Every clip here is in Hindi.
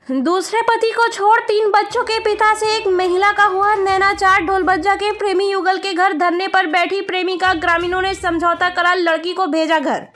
दूसरे पति को छोड़ 3 बच्चों के पिता से एक महिला का हुआ नैनाचार। ढोलबज्जा के प्रेमी युगल के घर धरने पर बैठी प्रेमिका, ग्रामीणों ने समझौता करा, लड़की को भेजा घर।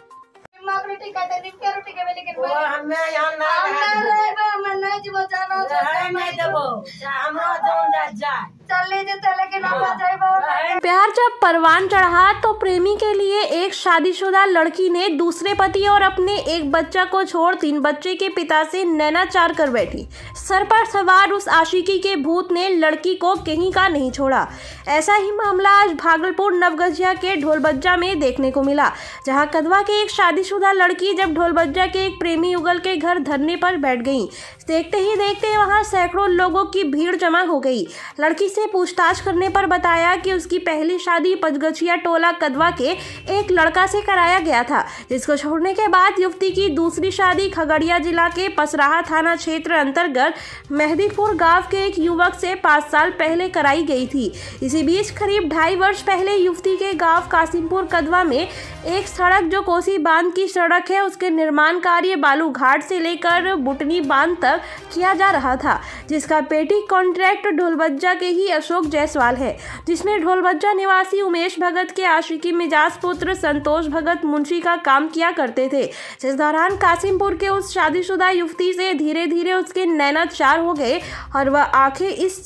प्यार जब परवान चढ़ा तो प्रेमी के लिए एक शादीशुदा लड़की ने दूसरे पति और अपने एक बच्चा को छोड़ 3 बच्चे के पिता से नैनाचार कर बैठी। सर पर सवार उस आशिकी के भूत ने लड़की को कहीं का नहीं छोड़ा। ऐसा ही मामला आज भागलपुर नवगछिया के ढोलबज्जा में देखने को मिला, जहां कदवा के एक शादीशुदा लड़की जब ढोलबज्जा के एक प्रेमी युगल के घर धरने पर बैठ गई, देखते ही देखते वहां सैकड़ों लोगों की भीड़ जमा हो गई। लड़की से पूछताछ करने पर बताया कि उसकी पहली शादी पचगछिया टोला कदवा के एक लड़का से कराया गया था, जिसको छोड़ने के बाद युवती की दूसरी शादी खगड़िया जिला के पसराहा थाना क्षेत्र अंतर्गत मेहदीपुर गांव के एक युवक से 5 साल पहले कराई गई थी। इसी बीच करीब 2.5 वर्ष पहले युवती के गांव कासिमपुर कदवा में एक सड़क जो कोसी बांध की सड़क है, उसके निर्माण कार्य बालू घाट से लेकर बुटनी बांध तक किया जा रहा था, जिसका पेटी कॉन्ट्रैक्ट ढोलबज्जा के ही अशोक जायसवाल है, जिसमें ढोलबज्जा निवासी उमेश भगत के आशिकी मिजाज पुत्र संतोष भगत मुंशी का काम किया करते थे। जिस दौरान कासिमपुर के उस शादीशुदा युवती से धीरे धीरे उसके नैनाचार हो गए और वह आंखें इस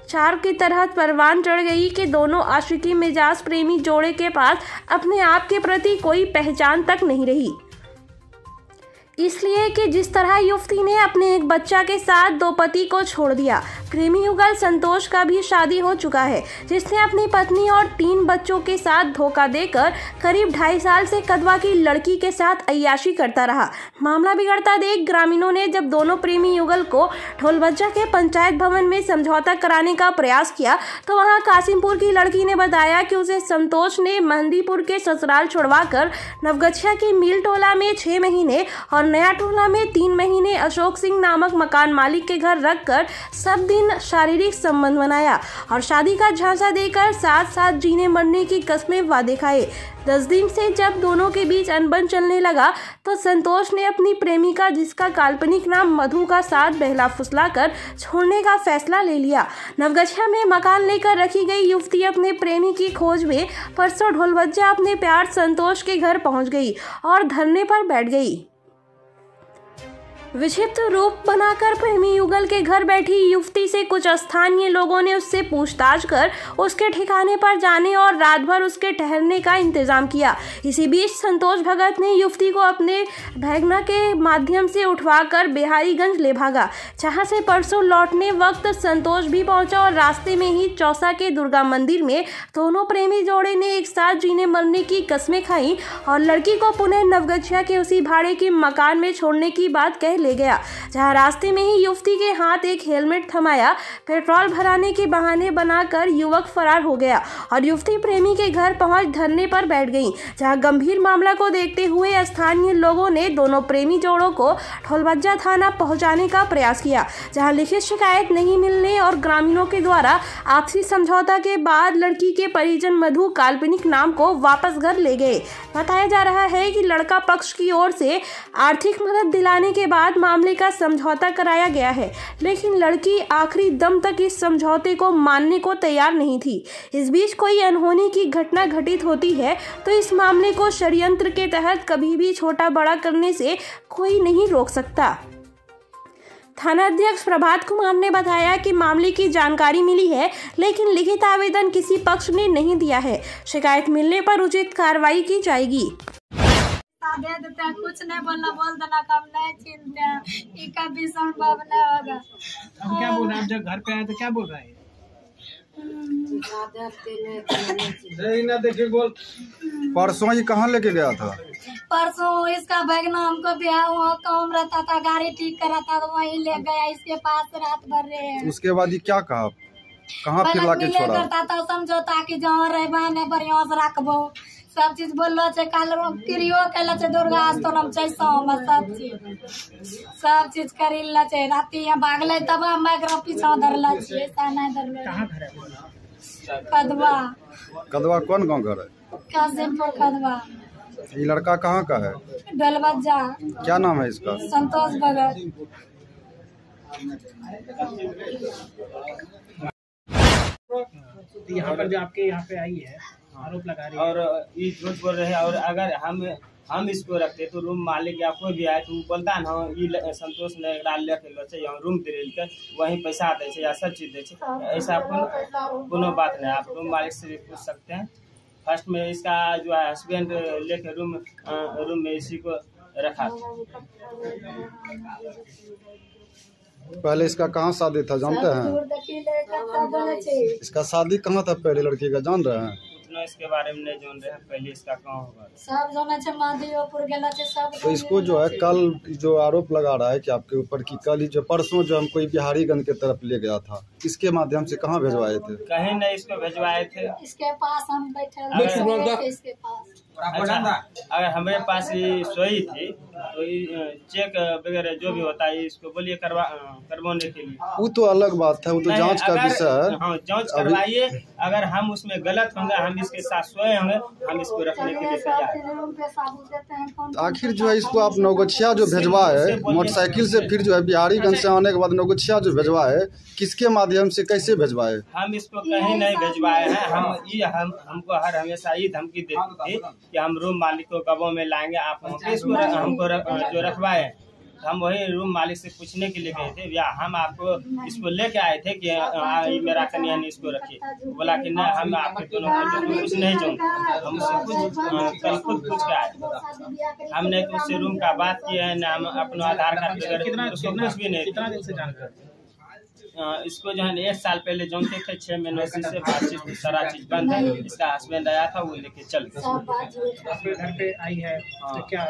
चार की तरह परवान चढ़ गई कि दोनों आशिकी मिजाज प्रेमी जोड़े के पास अपने आप के प्रति कोई पहचान तक नहीं रही। इसलिए कि जिस तरह युवती ने अपने एक बच्चा के साथ 2 पति को छोड़ दिया। प्रेमी युगल संतोष का भी शादी हो चुका है, जिसने अपनी पत्नी और 3 बच्चों के साथ धोखा देकर करीब 2.5 साल से कदवा की लड़की के साथ अय्याशी करता रहा। मामला बिगड़ता देख ग्रामीणों ने जब दोनों प्रेमी युगल को ढोलबज्जा के पंचायत भवन में समझौता कराने का प्रयास किया, तो वहां कासिमपुर की लड़की ने बताया कि उसे संतोष ने मेहंदीपुर के ससुराल छुड़वाकर नवगछिया की मील टोला में 6 महीने और नया टोला में 3 महीने अशोक सिंह नामक मकान मालिक के घर रखकर सब दिन शारीरिक संबंध बनाया और शादी का झांसा देकर साथ साथ जीने मरने की कस्में वादे खाए। 10 दिन से जब दोनों के बीच अनबन चलने लगा तो संतोष ने अपनी प्रेमिका, जिसका काल्पनिक नाम मधु का साथ बहला फुसलाकर छोड़ने का फैसला ले लिया। नवगछिया में मकान लेकर रखी गई युवती अपने प्रेमी की खोज में परसों ढोलबज्जा अपने प्यार संतोष के घर पहुंच गई और धरने पर बैठ गई। विक्षिप्त रूप बनाकर प्रेमी युगल के घर बैठी युवती से कुछ स्थानीय लोगों ने उससे पूछताछ कर उसके ठिकाने पर जाने और रात भर उसके ठहरने का इंतजाम किया। इसी बीच संतोष भगत ने युवती को अपने भैगना के माध्यम से उठवाकर बिहारीगंज ले भागा, जहां से परसों लौटने वक्त संतोष भी पहुंचा और रास्ते में ही चौसा के दुर्गा मंदिर में दोनों प्रेमी जोड़े ने एक साथ जीने मरने की कस्में खाई और लड़की को पुनः नवगछिया के उसी भाड़े के मकान में छोड़ने की बात कह ले गया, जहां रास्ते में ही युवती के हाथ एक हेलमेट थमाया। पेट्रोल भराने के बहाने बनाकर युवक फरार हो गया और युवती प्रेमी के घर पहुंच धरने पर बैठ गई, जहां गंभीर मामला को देखते हुए स्थानीय लोगों ने दोनों प्रेमी जोड़ों को ढोलबज्जा थाना पहुंचाने का प्रयास किया, जहां लिखित शिकायत नहीं मिलने और ग्रामीणों के द्वारा आपसी समझौता के बाद लड़की के परिजन मधु काल्पनिक नाम को वापस घर ले गए। बताया जा रहा है कि लड़का पक्ष की ओर से आर्थिक मदद दिलाने के बाद मामले का समझौता कराया गया है, लेकिन लड़की आखिरी दम तक इस समझौते को मानने को तैयार नहीं थी। इस बीच कोई अनहोनी की घटना घटित होती है तो इस मामले को षड्यंत्र के तहत कभी भी छोटा बड़ा करने से कोई नहीं रोक सकता। थानाध्यक्ष प्रभात कुमार ने बताया कि मामले की जानकारी मिली है, लेकिन लिखित आवेदन किसी पक्ष ने नहीं दिया है। शिकायत मिलने पर उचित कार्रवाई की जाएगी। दे देते हैं, कुछ नहीं बोलना, बोल देना, कम नहीं चिंते हैं, इनका भी संभव नहीं होगा। अब क्या बोल रहा है? जब घर पे आए तो क्या बोल रहा है? देखिए बोल। परसों ये कहाँ लेके गया था? परसों इसका बैगना हमको ब्याह हुआ, काम रहता था, गाड़ी ठीक करा था तो वहीं ले गया, इसके पास रात भर रहे। उसके बाद ये क्या कहा? कहाँ फिर लाके छोड़ा? करता था समझौता कि जहाँ रहे बढ़िया से रखबो, सब चीज बोलो छे, काल क्रियो कैला छे, दुर्गा आस्तोरम छे, सब चीज करिला छे। राती यहाँ भागले तब हम एकरा पीछा धरला छे, ताना धरले। कहाँ घर है? कदवा। कदवा कौन गांव घर है? कासिमपुर कदवा। ये लड़का कहाँ का है? ढोलबज्जा। क्या नाम है इसका? संतोष भगत। तो यहाँ पर जो आपके यहाँ पे आई है आरोप लगा रही है और ये झूठ बोल रहे हैं। और अगर हम इसको रखते तो रूम मालिक या कोई भी आए तो बोलता ना ये संतोष ने लेके रूम दे वहीं पैसा दे या सब चीज दे। ऐसा कोनो बात नहीं, आप रूम मालिक से भी पूछ सकते हैं। फर्स्ट में इसका जो है हस्बैंड लेके रूम में इसी को रखा था। पहले इसका कहाँ शादी था जानते हैं? इसका शादी कहाँ था पहले लड़की का जान रहे हैं? उतना इसके बारे में नहीं जान रहे हैं, पहले इसका कहाँ होगा सब जाना छे माधीपुर गेला छे सब। तो इसको जो है कल जो आरोप लगा रहा है कि आपके ऊपर कि कल जो परसों जो हम कोई बिहारीगंज के तरफ ले गया था, इसके माध्यम से कहाँ भिजवाए थे? कहीं नहीं इसको भिजवाए थे। इसके पास हम बैठे इसके पास। अच्छा, अगर हमारे पास ये सोई थी तो चेक वगैरह जो भी होता है इसको बोलिए करवाने के लिए। वो तो अलग बात है, वो तो जांच का विषय है। हाँ, जांच करवाइए। अगर हम उसमें गलत होंगे, हम इसके साथ सोए होंगे, हम इसको रखने के लिए तैयार। आखिर जो है इसको आप नौगछिया जो भिजवाए मोटरसाइकिल से, फिर जो है बिहारीगंज से आने के बाद नौगछिया जो भिजवाए, किसके माध्यम से कैसे भिजवाए? हम इसको कहीं नहीं भिजवाए हैं। हमको हर हमेशा ये धमकी देती थी कि हम रूम मालिक को कबों में लाएंगे, आप हमको जो रखवाए। हम वही रूम मालिक से पूछने के लिए गए थे, या हम आपको इसको लेके आए थे कि मेरा कन्या ने इसको रखी। बोला कि नहीं, हम आपके दोनों को कुछ नहीं जानते, हम उससे कल खुद पूछ के आए। हमने तो उससे रूम का बात किया है ना, हम अपना आधार कार्ड वगैरह उसको कुछ भी नहीं। कितना दिन से जानकर इसको जो है 1 साल पहले जानते थे, 6 महीनों से बातचीत सारा चीज बंद है। इसका हस्बैंड आया था, वो लेके चल गया। आपके घर पे आई है तो क्या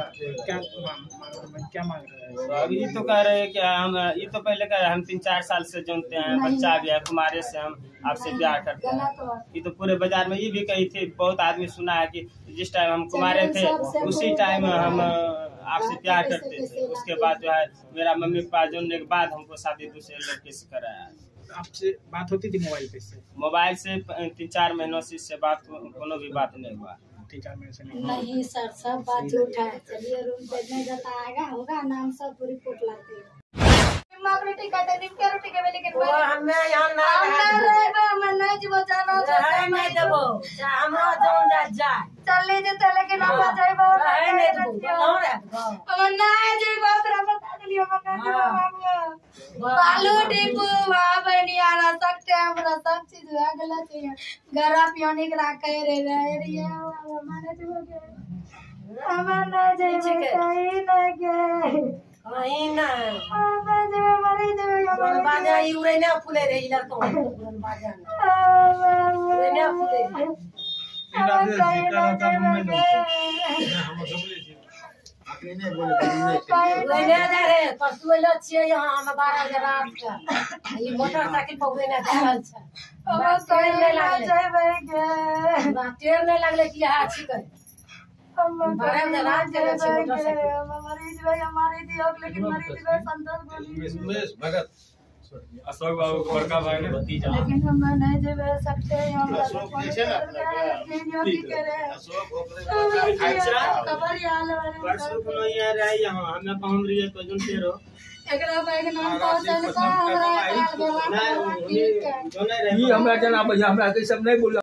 मांग रहे हैं? तो अभी ये तो कह रहे हैं कि हम ये तो पहले कह रहे हैं हम 3-4 साल से जानते हैं, बच्चा भी है, कुमारे से हम आपसे प्यार करते हैं। ये तो पूरे बाजार में ये भी कही थी, बहुत आदमी सुना है कि जिस टाइम हम कुमारे थे उसी टाइम हम आपसे प्यार करते थे। उसके बाद जो है मेरा मम्मी पापा जानने के बाद हमको शादी दूसरे लड़के से कराया। आपसे बात होती थी मोबाइल पे से? मोबाइल से 3-4 महीनों से इससे बात कोनो भी बात नहीं हुआ। 3-4 महीने से नहीं सर, सब बात झूठ है। चलिए रूम पे नहीं जाता आएगा होगा नाम सब पूरी रिपोर्ट लाते हैं। रोटी खाते दिन के रोटी के लेकिन वो हमें यहां ना रहबा मन नहीं जीव जानो है नहीं देबो हमरा जोन जा चले जे लेकिन हम जाइबो है नहीं देबो हम नहीं जीव तोरा बता दिलियो मकान बालू टिपू बनियारा सकते हमरा सब चीज है गलत है। गरा पियोनिक राखे रे माने जीव के हम नहीं जीव कहीं लगे ना बाजा उड़े ना फूले रे लड़को बाजा उड़े ना फूले परसुए लो छियै यहाँ हम 12 रात का ये मोटरसाइकिल पर उड़े ना चल छै टेर नहीं लगले कि यहाँ अच्छी करे भगत अशोक बाबू बड़का भाई ने भतीजा, लेकिन हम नहीं जेबे सकते हम परसों को यहाँ रहे यहाँ हमें पहुँच रही है तो जनते रहो एकरा बैग नाम पहुंचल का हमरा काल नहीं हमरा जना हमरा सब नहीं बोल